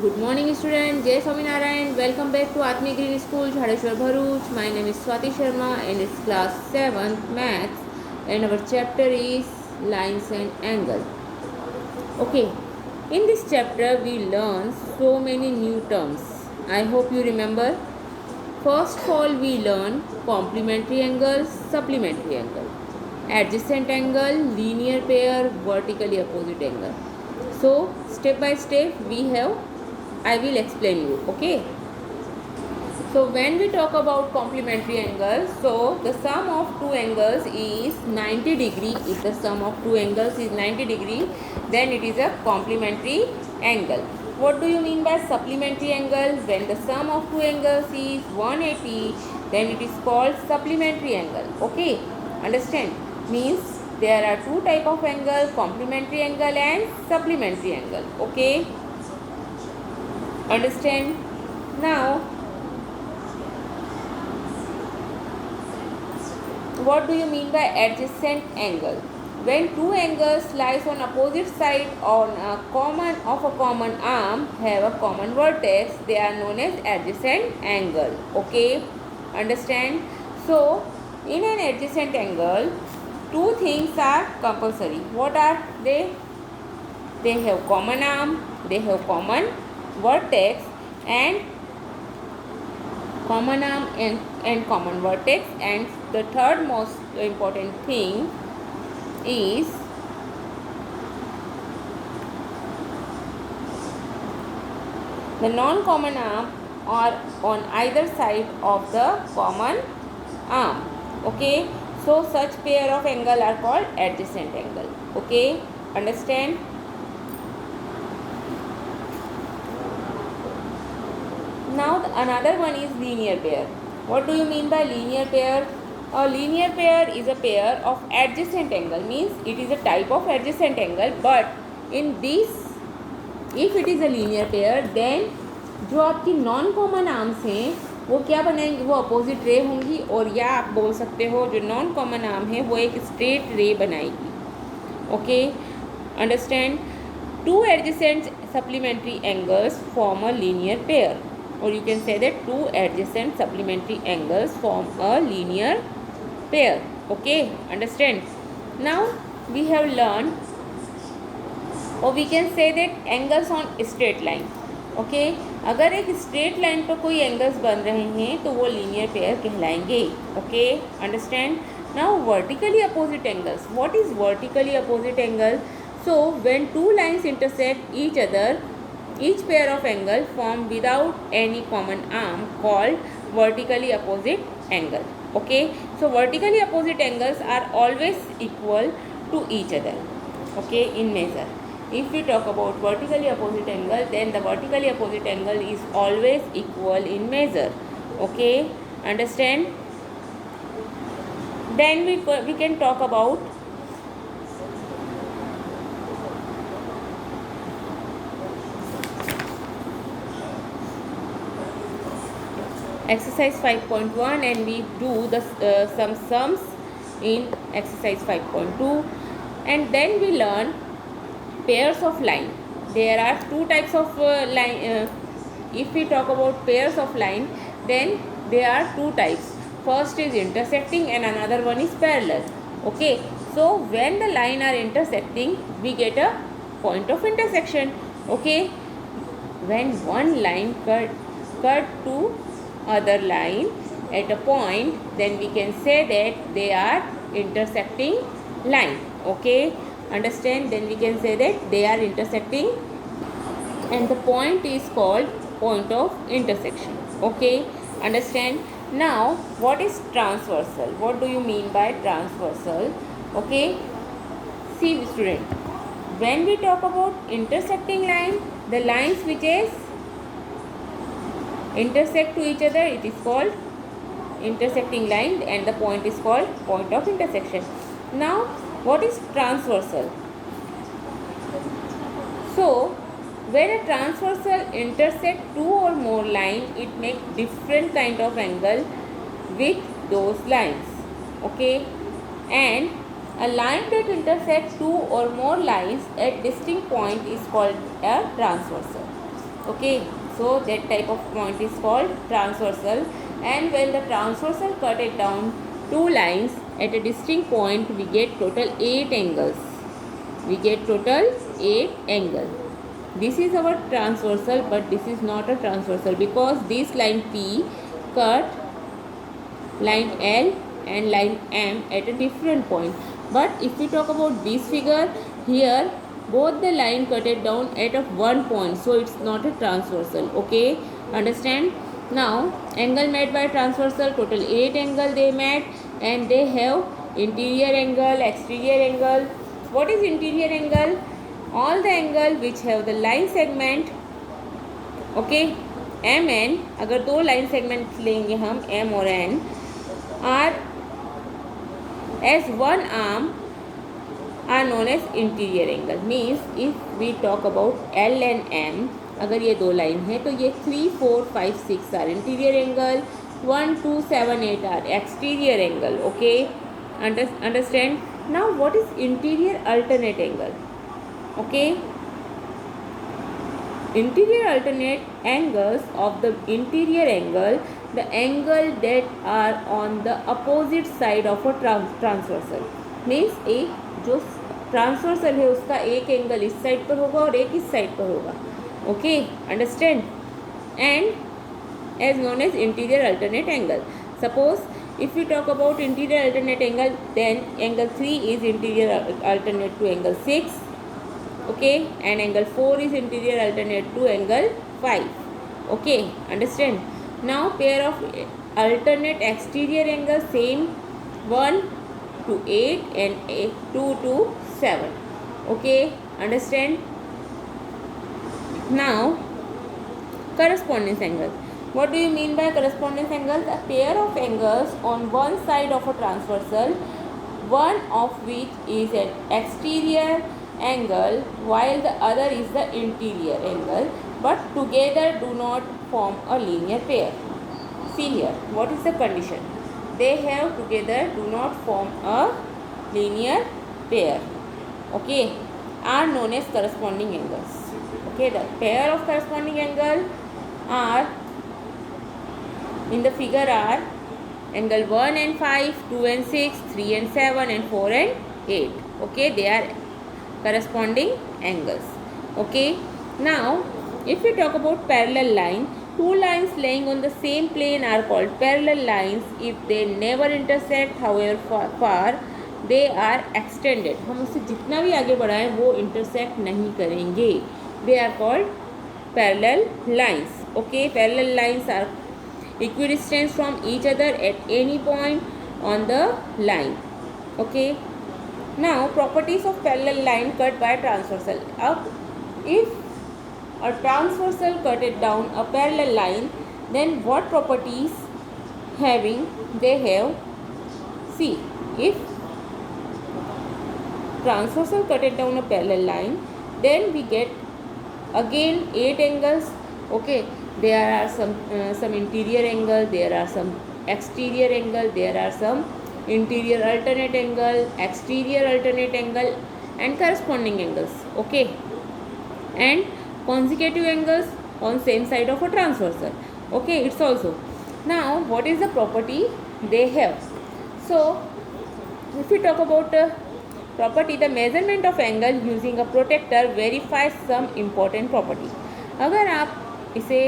Good morning student, Jai Swaminarayan. Welcome back to Atmi Green School, Jhadeshwar Bharuch. My name is Swati Sharma and it's class 7th maths and our chapter is lines and angle. Okay, in this chapter we learn so many new terms. I hope you remember. First of all we learn complementary angle, supplementary angle, adjacent angle, linear pair, vertically opposite angle. So step by step I will explain you. Okay, so when we talk about complementary angles, so the sum of two angles is 90 degree. If the sum of two angles is 90 degree, then it is a complementary angle. What do you mean by supplementary angle? When the sum of two angles is 180, then it is called supplementary angle. Okay, understand? Means there are two type of angle, complementary angle and supplementary angle. Okay, understand? Now what do you mean by adjacent angle? When two angles lies on opposite side on a common arm have a common vertex, they are known as adjacent angle. Okay, understand? So in an adjacent angle, two things are compulsory. What are they? They have common arm, they have common vertex and common vertex, and the third most important thing is the non-common arm or on either side of the common arm. Okay, so such pair of angle are called adjacent angle. Okay, understand? Now another one is linear pair. What do you mean by linear pair? A linear pair is a pair of adjacent angle, means it is a type of adjacent angle, but in this, if it is a linear pair, then जो आपकी non common arms हैं वो क्या बनाएंगे? वो opposite ray होंगी, और या आप बोल सकते हो जो नॉन कॉमन आर्म है वो एक स्ट्रेट रे बनाएगी. Okay, understand? Two adjacent supplementary angles form a linear pair, or you can say that two adjacent supplementary angles form a linear pair. Okay, understand? Now we have learned, or we can say that angles on straight line. Okay, अगर एक straight line पर कोई angles बन रहे हैं तो वो linear pair कहलाएंगे. Okay, understand? Now vertically opposite angles. What is vertically opposite angle? So when two lines intersect each other, each pair of angle formed without any common arm called vertically opposite angle. Okay, so vertically opposite angles are always equal to each other. Okay, in measure. If we talk about vertically opposite angle, then the vertically opposite angle is always equal in measure. Okay, understand? Then we can talk about exercise 5.1, and we do some sums in exercise 5.2, and then we learn pairs of line. There are two types of line. If we talk about pairs of line, then there are two types. First is intersecting and another one is parallel. Okay, so when the line are intersecting, we get a point of intersection. Okay, when one line cut to other line at a point, then we can say that they are intersecting line. Okay, understand? Then we can say that they are intersecting and the point is called point of intersection. Okay, understand? Now what is transversal? What do you mean by transversal? Okay, see student, when we talk about intersecting line, the lines which is intersect to each other, it is called intersecting line, and the point is called point of intersection. Now what is transversal? So when a transversal intersect two or more lines, it makes different kind of angle with those lines. Okay, and a line that intersects two or more lines at distinct point is called a transversal. Okay, so that type of point is called transversal. And when the transversal cut it down two lines at a distinct point, we get total 8 angles. We get total 8 angles. This is our transversal, but this is not a transversal because this line P cut line L and line M at a different point. But if we talk about this figure, here both the line cut it down at a one point, so it's not a transversal. Okay, understand? Now angle made by transversal, total 8 angle they made, and they have interior angle, exterior angle. What is interior angle? All the angle which have the line segment, okay, M N, अगर दो line segment लेंगे हम M और N, are as one arm are known as interior angle. Means if we talk about L and M, अगर ये दो line है तो ये 3, 4, 5, 6 are interior angle, 1, 2, 7, 8 are exterior angle. Okay, understand. Now what is interior alternate angle? Okay, interior alternate angles of the interior angle, the angle that are on the opposite side of a transversal. means एक जो transversal है उसका एक angle इस side पर होगा और एक इस साइड पर होगा. Okay, understand. And as known as interior alternate angle. Suppose if we talk about interior alternate angle, then angle 3 is interior alternate to angle 6. Okay, and angle 4 is interior alternate to angle 5. Okay, understand. Now pair of alternate exterior angles, same 1 to 8 and 2 to 7. Okay, understand. Now correspondence angle. What do you mean by correspondence angle? A pair of angles on one side of a transversal, one of which is an exterior angle while the other is the interior angle, but together do not form a linear pair. See here, what is the condition? They have together do not form a linear pair. Okay, are known as corresponding angles. Okay, the pair of corresponding angle are in the figure are angle 1 and 5, 2 and 6, 3 and 7, and 4 and 8. Okay, they are corresponding angles. Okay, now if we talk about parallel line, two lines laying on the same plane are called parallel lines if they never intersect, however far they are extended. हम उससे जितना भी आगे बढ़ाएं वो intersect नहीं करेंगे. They are called parallel lines. Okay, parallel lines are equidistant from each other at any point on the line. Okay, now properties of parallel line cut by transversal. अब if a transversal cut it down a parallel line, then what properties having they have? See, if transversal cut it down a parallel line, then we get again 8 angles. Okay, there are some interior angle, there are some exterior angle, there are some interior alternate angle, exterior alternate angle, and corresponding angles. Okay, and consecutive angles on same side of a transversal. Okay, it's also. Now what is the property they have? So if we talk about property, the measurement of angle using a protractor verifies some important property. अगर आप इसे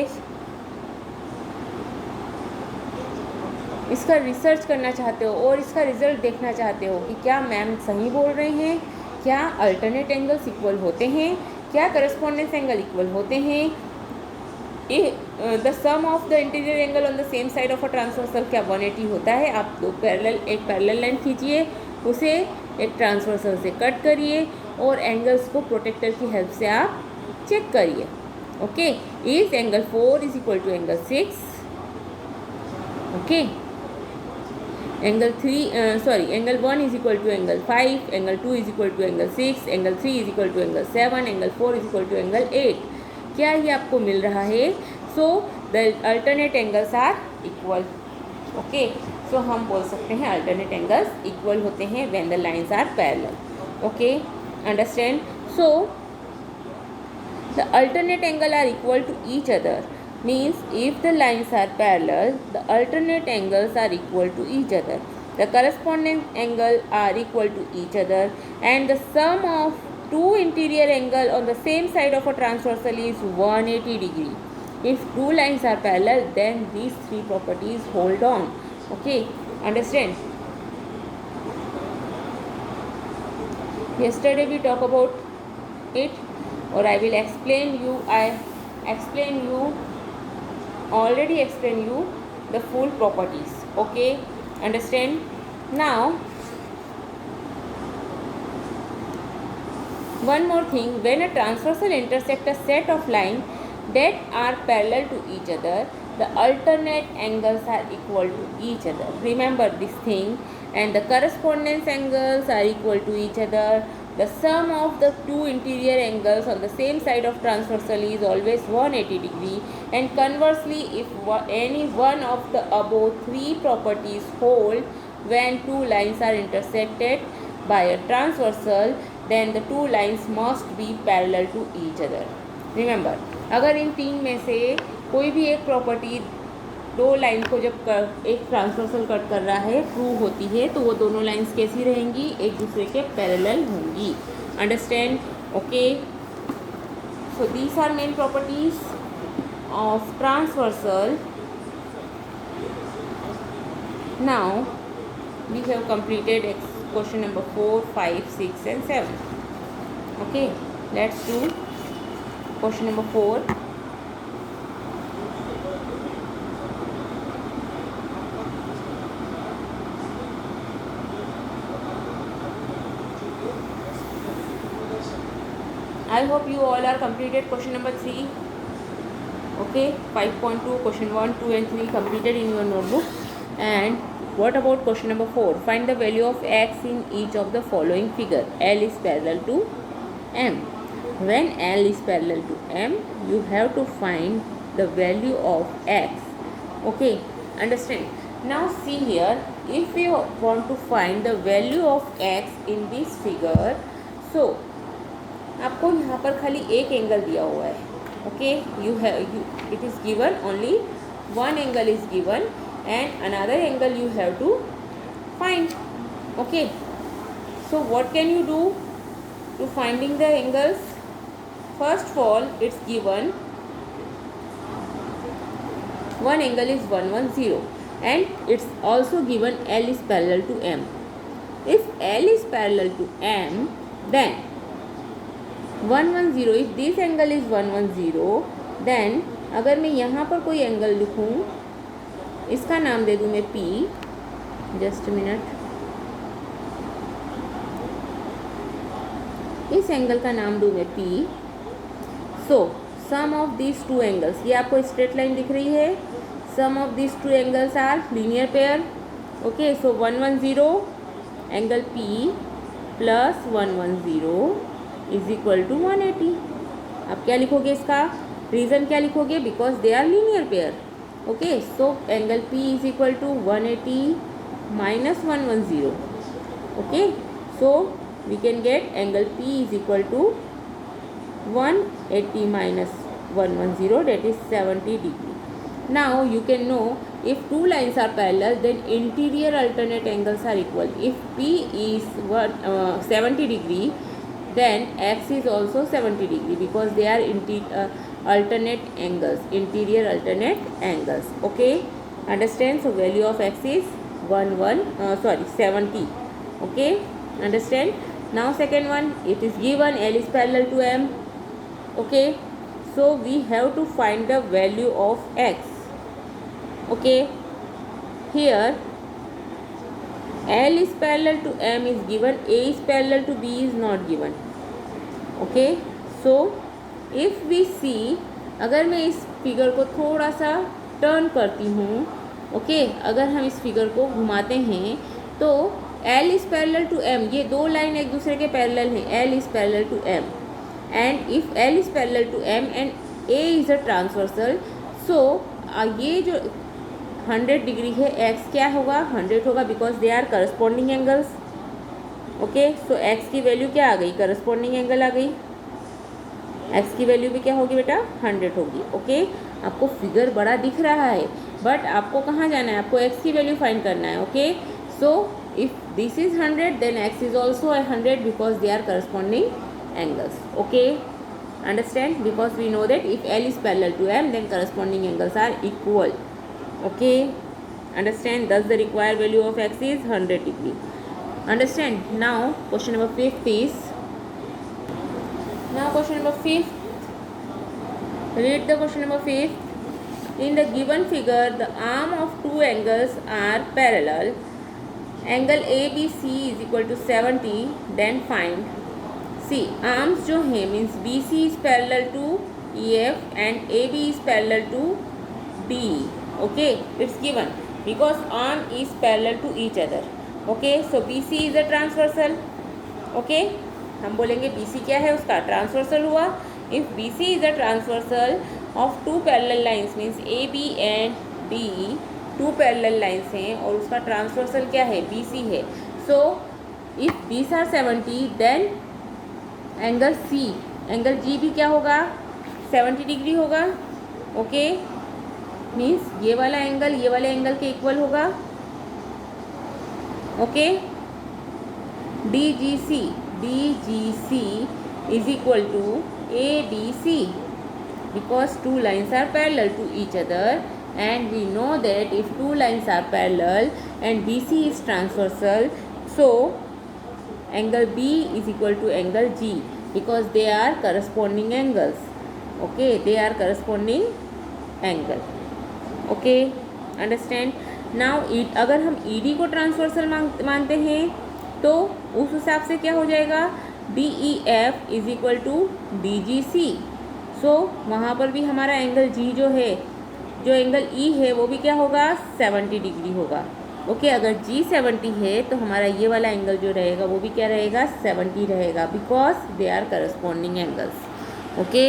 इसका research करना चाहते हो और इसका result देखना चाहते हो कि क्या मैम सही बोल रहे हैं, क्या अल्टरनेट एंगल्स इक्वल होते हैं, क्या करस्पॉन्डेंस एंगल इक्वल होते हैं, the sum of the interior angle on the same side of a transversal क्या 180 होता है. आप एक पैरेलल लाइन खींचिए, उसे एक ट्रांसवर्सल से कट करिए और एंगल्स को प्रोटेक्टर की हेल्प से आप चेक करिए. Okay, is angle 4 is equal to angle 6. Okay, angle 1 is equal to angle 5, angle 2 is equal to angle 6, angle 3 is equal to angle 7, angle 4 is equal to angle 8. क्या ये आपको मिल रहा है? So the alternate angles are equal. Okay, so हम बोल सकते हैं अल्टरनेट एंगल्स इक्वल होते हैं when the lines are parallel. Okay, understand. So The alternate angle are equal to each other, means if the lines are parallel, the alternate angles are equal to each other. The corresponding angle are equal to each other, and the sum of two interior angle on the same side of a transversal is 180 degree. If two lines are parallel, then these three properties hold on. Okay, understand? Yesterday we talked about it, or I will explain you. Already explain you the full properties. Okay, understand? Now one more thing, when a transversal intersect a set of lines that are parallel to each other, the alternate angles are equal to each other. Remember this thing. And the correspondence angles are equal to each other. The sum of the two interior angles on the same side of transversal is always 180 degree. And conversely, if any one of the above three properties hold when two lines are intersected by a transversal, then the two lines must be parallel to each other. Remember, अगर इन तीन में से कोई भी एक property दो line को जब एक ट्रांसवर्सल कट कर रहा है प्रूव होती है, तो वो दोनों लाइंस कैसी रहेंगी? एक दूसरे के पैरेलल होंगी. Understand? Okay. So these are main properties of transversal. Now we have completed question number 4, 5, 6 and 7. Okay, let's do question number 4. I hope you all are completed question number 3. Okay, 5.2 question 1, 2 and 3 completed in your notebook. And what about question number 4? Find the value of x in each of the following figure. L is parallel to M. When L is parallel to M, you have to find the value of x. Okay, understand? Now see here, if we want to find the value of x in this figure, so आपको यहाँ पर खाली एक angle दिया हुआ है. Okay, it is given only one angle is given and another angle you have to find. Okay, so what can you do to finding the angles? First of all, it's given one angle is 110 and it's also given L is parallel to M. If L is parallel to M, then 110, if this angle is 110, then अगर मैं यहाँ पर कोई angle लिखूँ, इसका नाम दे दूँ मैं P. Just minute. इस एंगल का नाम दूँ मैं P. So sum of this two angles, ये आपको स्ट्रेट लाइन दिख रही है. Sum of this two angles are linear pair. Okay, so 110 angle P plus 110 is equal to 180. आप क्या लिखोगे? इसका रीज़न क्या लिखोगे? Because they are linear pair. Okay, so angle P is equal to 180 minus 110. Okay, so we can get angle P is equal to 180 minus 110, that is 70 degree. Now you can know if two lines are parallel, then interior alternate angles are equal. If P is 70 degree, then X is also 70 degree because they are alternate angles, interior alternate angles. Okay, understand? So value of X is 70. Okay, understand? Now second one, it is given L is parallel to M. Okay, so we have to find the value of X. Okay, here L is parallel to M is given, A is parallel to B is not given. Okay, so if we see, अगर मैं इस figure को थोड़ा सा turn करती हूँ, okay, अगर हम इस फिगर को घुमाते हैं तो L is parallel to M, ये दो लाइन एक दूसरे के पैरेलल हैं. L is parallel to M and if L is parallel to M and A is a transversal, so ये जो 100 डिग्री है, X क्या होगा? 100 होगा because they are corresponding angles. Okay, so X की वैल्यू क्या आ गई? करस्पॉन्डिंग एंगल आ गई. एक्स की वैल्यू भी क्या होगी बेटा 100 होगी। ओके, आपको फिगर बड़ा दिख रहा है बट आपको कहाँ जाना है, आपको एक्स की वैल्यू फाइंड करना है। Okay, so if this is 100 then X is also 100 because they are corresponding angles. Okay, understand, because we know that if L is parallel to M then corresponding angles are equal. Okay, understand, thus the required value of x is 100 degree. Understand. Now question number 5 is, now question number 5, read the question number 5. In the given figure the arm of two angles are parallel, angle ABC is equal to 70, then find C arms जो है means B C is parallel to E F and A B is parallel to D E. Okay, it's given because arm is parallel to each other. Okay, so B C is a transversal. Okay, हम बोलेंगे B C क्या है, उसका transversal हुआ. If B C is a transversal of two parallel lines means A B and D E, two parallel lines हैं और उसका transversal क्या है, बी सी है. So if B C are 70 then angle C, angle G भी क्या होगा, 70 degree होगा. ओके, मीन्स ये वाला एंगल ये वाले एंगल के इक्वल होगा. Okay, D G C is equal to A B C because two lines are parallel to each other and we know that if two lines are parallel and BC is transversal, so angle B is equal to angle G because they are corresponding angles. Okay, they are corresponding angle. Okay, understand. Now अगर हम ED को transversal मानते हैं तो उस हिसाब से क्या हो जाएगा, DEF is equal to DGC. सो वहाँ पर भी हमारा एंगल G जो है, जो एंगल E है वो भी क्या होगा, 70 डिग्री होगा. ओके, अगर G 70 है तो हमारा ये वाला एंगल जो रहेगा वो भी क्या रहेगा, 70 रहेगा because they are corresponding angles. Okay,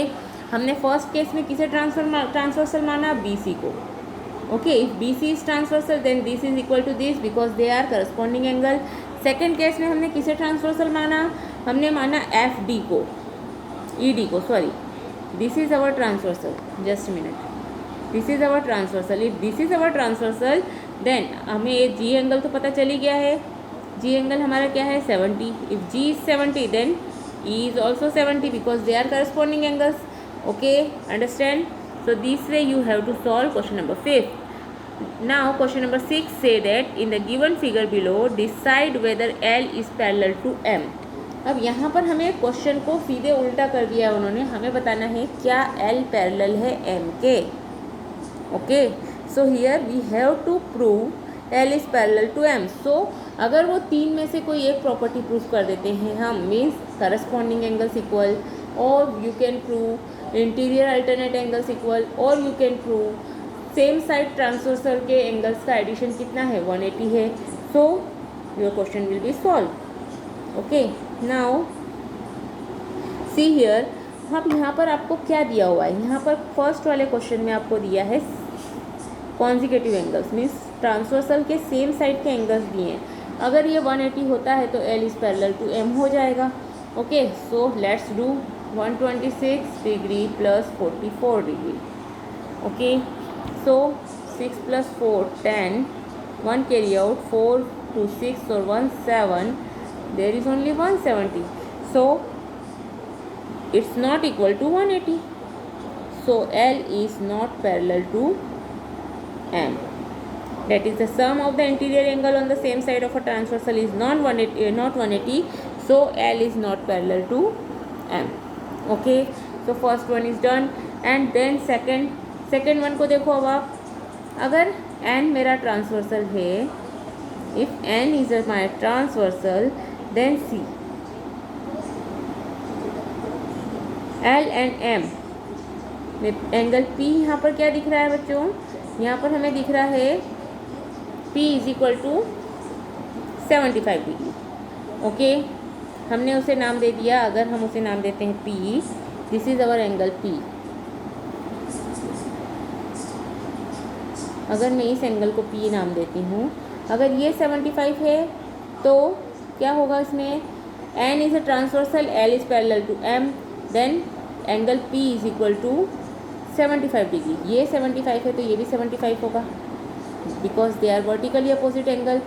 हमने फर्स्ट केस में किसे ट्रांसवर्सल माना, BC को. Okay, if BC is transversal then this is equal to this because they are corresponding angle. Second case में हमने किसे ट्रांसवर्सल माना, हमने माना FD को, ED को, sorry, this is our transversal, just minute, this is our transversal. If this is our transversal then हमें ये जी एंगल तो पता चली गया है, जी एंगल हमारा क्या है, 70. If G is 70 then E is also 70 because they are corresponding angles. Okay, understand. So this way you have to solve question number 5. Now question number 6 से that in the given figure below decide whether L is parallel to M. अब यहाँ पर हमें question को सीधे उल्टा कर दिया है उन्होंने, हमें बताना है क्या एल पैरेलल है एम के. Okay, so here we have to prove L is parallel to M. So अगर वो तीन में से कोई एक प्रॉपर्टी प्रूव कर देते हैं हम, मीन्स करस्पॉन्डिंग एंगल्स इक्वल, और you can prove interior alternate angles equal, और you can prove same side transversal के एंगल्स का एडिशन कितना है, 180 है. So your question will be solve. ओके, नाउ सी हियर, अब यहाँ पर आपको क्या दिया हुआ है, यहाँ पर फर्स्ट वाले क्वेश्चन में आपको दिया है कॉन्जिक्यूटिव एंगल्स, मीन्स ट्रांसवर्सल के सेम साइड के एंगल्स दिए हैं. अगर ये 180 होता है तो L is parallel to M हो जाएगा. Okay, so let's do 126 degree plus 44 degree. Okay, so 6 + 4 10, 1 carry out, 4 2 6 और 1 7, देयर इज ओनली 170. सो it's not equal to 180. So L is not parallel to M. That is the sum of the interior angle on the same side of a transversal is not 180. So L is not parallel to M. Okay. So first one is done and then second one को देखो. अब आप अगर N मेरा transversal है, if N is my transversal then see L and M angle P यहाँ पर क्या दिख रहा है बच्चों, यहाँ पर हमें दिख रहा है P is equal to 75 degree. Okay, हमने उसे नाम दे दिया, अगर हम उसे नाम देते हैं P, this is our angle P. अगर मैं इस एंगल को P नाम देती हूँ, अगर ये 75 है तो क्या होगा इसमें, N is a transversal, L is parallel to M, then angle P is equal to 75 degree. ये 75 है तो ये भी 75 होगा, because they are vertically opposite angle.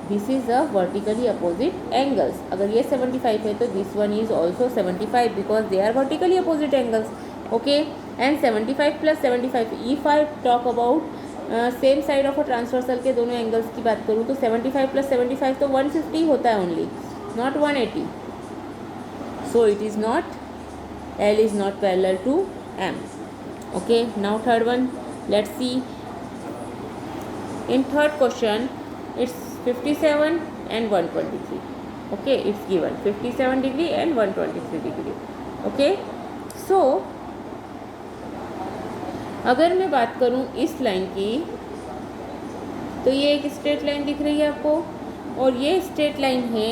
This is a vertically opposite angles. अगर ये 75 है तो this one is also 75 because they are vertically opposite angles. Okay, and 75 plus 75, if I talk about same side of a transversal के दोनों angles की बात करूँ तो 75 प्लस 75 तो 150 होता है only, not 180। So it is not, L is not parallel to M. Okay, now third one, let's see. In third question, it's 57 and 123. Okay, it's given 57 degree and 123 degree. Okay, so अगर मैं बात करूँ इस line की तो ये एक straight line दिख रही है आपको, और ये स्ट्रेट लाइन है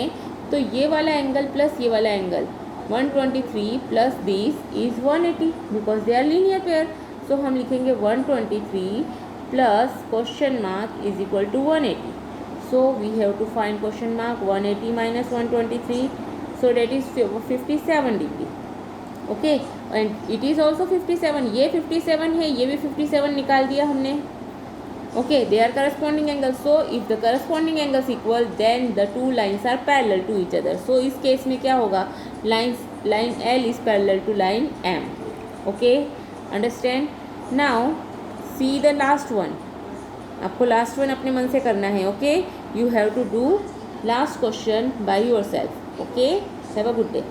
तो ये वाला एंगल प्लस ये वाला angle 123 plus this is 180 because they are linear pair. So हम लिखेंगे 123 plus question mark is equal to 180। So we have to find question mark 180 minus 123, so that is 57 degree. Okay, and it is also 57, ये 57 है, ये भी 57 निकाल दिया हमने। Okay, they are corresponding angles. So if the corresponding angles equal, then the two lines are parallel to each other. So इस case में क्या होगा, line L is parallel to line M. Okay, understand? Now see the last one. आपको last one अपने मन से करना है. Okay, you have to do last question by yourself. Okay, have a good day.